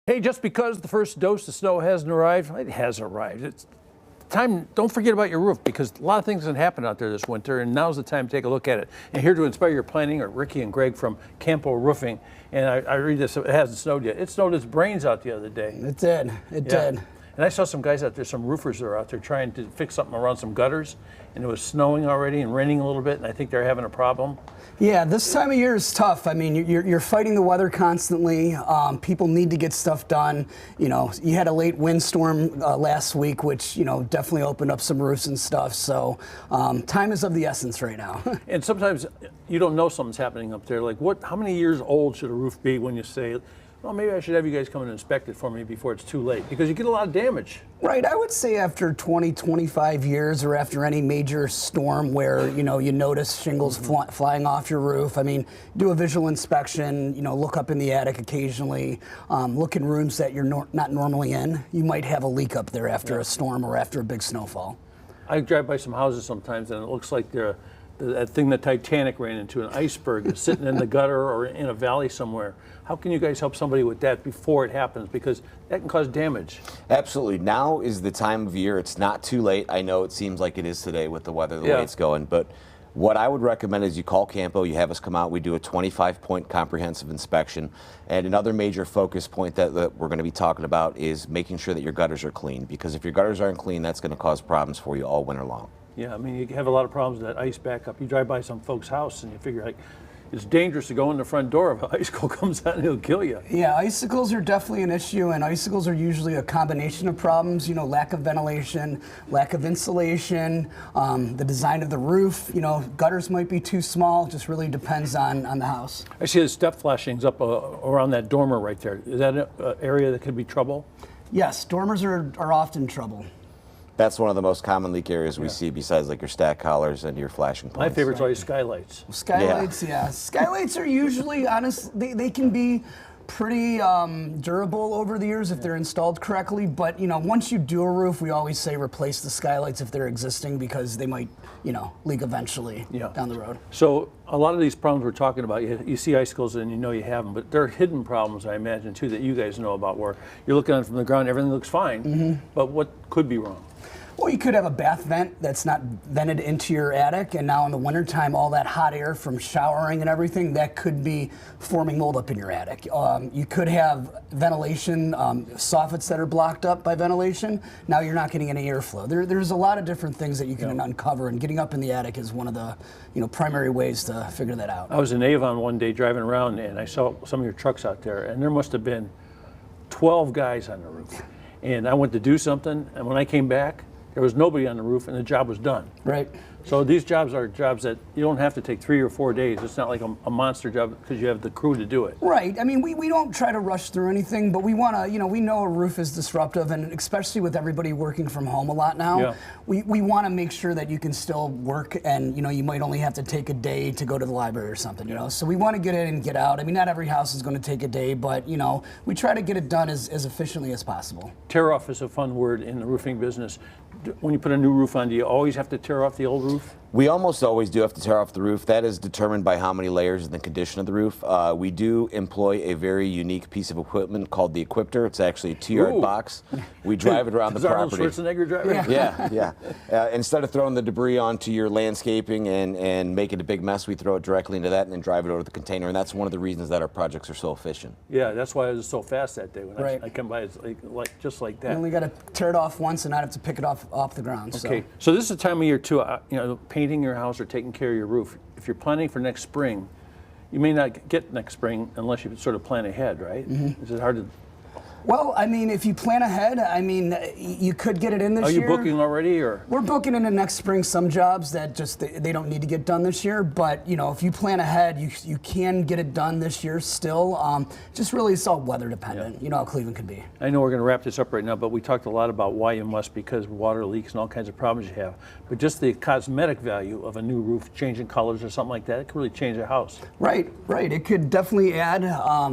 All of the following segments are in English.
Hey, just because the first dose of snow hasn't arrived, it has arrived. It's time, don't forget about your roof, because a lot of things have happened out there this winter, and now's the time to take a look at it. And here to inspire your planning are Ricky and Greg from Campo Roofing. And I read this, it hasn't snowed yet. It snowed its brains out the other day. It did, it did. And I saw some guys out there, some roofers that are out there trying to fix something around some gutters, and it was snowing already and raining a little bit, and I think they're having a problem. Yeah, this time of year is tough. I mean, you're fighting the weather constantly. People need to get stuff done. You know, you had a late windstorm last week, which, you know, definitely opened up some roofs and stuff. So time is of the essence right now. And sometimes you don't know something's happening up there. Like, how many years old should a roof be when you say, well, maybe I should have you guys come and inspect it for me before it's too late, because you get a lot of damage. Right, I would say after 20, 25 years, or after any major storm where, you know, you notice shingles flying off your roof. I mean, do a visual inspection, you know, look up in the attic occasionally, look in rooms that you're not normally in. You might have a leak up there after a storm or after a big snowfall. I drive by some houses sometimes, and it looks like that thing the Titanic ran into, an iceberg, is sitting in the gutter or in a valley somewhere. How can you guys help somebody with that before it happens? Because that can cause damage. Absolutely. Now is the time of year. It's not too late. I know it seems like it is today with the weather, the way it's going. But what I would recommend is you call Campo, you have us come out, we do a 25-point comprehensive inspection. And another major focus point that we're going to be talking about is making sure that your gutters are clean. Because if your gutters aren't clean, that's going to cause problems for you all winter long. Yeah, I mean, you have a lot of problems with that ice backup. You drive by some folks' house and you figure, like, it's dangerous to go in the front door if an icicle comes out and it'll kill you. Yeah, icicles are definitely an issue, and icicles are usually a combination of problems. You know, lack of ventilation, lack of insulation, the design of the roof. You know, gutters might be too small. Just really depends on the house. I see the step flashings up around that dormer right there. Is that an area that could be trouble? Yes, dormers are often trouble. That's one of the most common leak areas we see, besides like your stack collars and your flashing points. My favorite's always skylights. Skylights, yeah. Skylights are usually, honestly, they can be pretty durable over the years if they're installed correctly. But, you know, once you do a roof, we always say replace the skylights if they're existing, because they might, you know, leak eventually down the road. So a lot of these problems we're talking about, you see icicles and you know you have them, but there are hidden problems, I imagine, too, that you guys know about, where you're looking at it from the ground, everything looks fine, but what could be wrong? Well, you could have a bath vent that's not vented into your attic, and now in the wintertime, all that hot air from showering and everything, that could be forming mold up in your attic. You could have ventilation, soffits that are blocked up by ventilation. Now you're not getting any airflow. There's a lot of different things that you can uncover, and getting up in the attic is one of the primary ways to figure that out. I was in Avon one day driving around, and I saw some of your trucks out there, and there must have been 12 guys on the roof. And I went to do something, and when I came back, there was nobody on the roof, and the job was done. Right. So these jobs are jobs that you don't have to take 3 or 4 days. It's not like a monster job because you have the crew to do it. Right. I mean, we don't try to rush through anything, but we want to, we know a roof is disruptive, and especially with everybody working from home a lot now, we want to make sure that you can still work, and, you might only have to take a day to go to the library or something, So we want to get in and get out. I mean, not every house is going to take a day, but, we try to get it done as efficiently as possible. Tear off is a fun word in the roofing business. When you put a new roof on, do you always have to tear off the old roof? We almost always do have to tear off the roof. That is determined by how many layers and the condition of the roof. We do employ a very unique piece of equipment called the Equipter. It's actually a 2-yard box. We drive it around the property. Arnold Schwarzenegger driving? Yeah. Instead of throwing the debris onto your landscaping and make it a big mess, we throw it directly into that and then drive it over the container. And that's one of the reasons that our projects are so efficient. Yeah, that's why it was so fast that day when I come by. It's like just like that. You only got to tear it off once and not have to pick it off the ground. Okay, so this is the time of year too. Painting your house or taking care of your roof. If you're planning for next spring, you may not get next spring unless you sort of plan ahead, right? Is it hard to? Well, I mean, if you plan ahead, I mean, you could get it in this year. Are you booking already, or? We're booking into next spring some jobs that just they don't need to get done this year. But if you plan ahead, you can get it done this year still. Just really, it's all weather dependent. You know how Cleveland can be. I know we're going to wrap this up right now, but we talked a lot about why you must, because water leaks and all kinds of problems you have. But just the cosmetic value of a new roof, changing colors or something like that, it can really change a house. Right. It could definitely add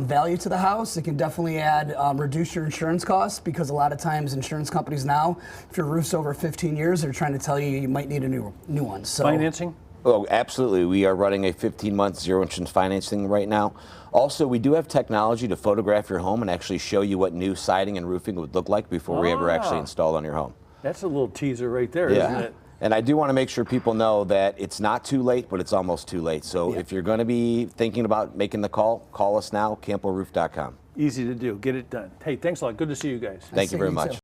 value to the house. It can definitely add reduce your insurance costs, because a lot of times insurance companies now, if your roof's over 15 years, they're trying to tell you might need a new one. So financing? Oh, absolutely. We are running a 15-month zero-interest financing right now. Also, we do have technology to photograph your home and actually show you what new siding and roofing would look like before we ever actually install on your home. That's a little teaser right there, Yeah. isn't it? And I do want to make sure people know that it's not too late, but it's almost too late. So if you're going to be thinking about making the call us now, camporoof.com. Easy to do. Get it done. Hey, thanks a lot. Good to see you guys. Thank you very You much. too.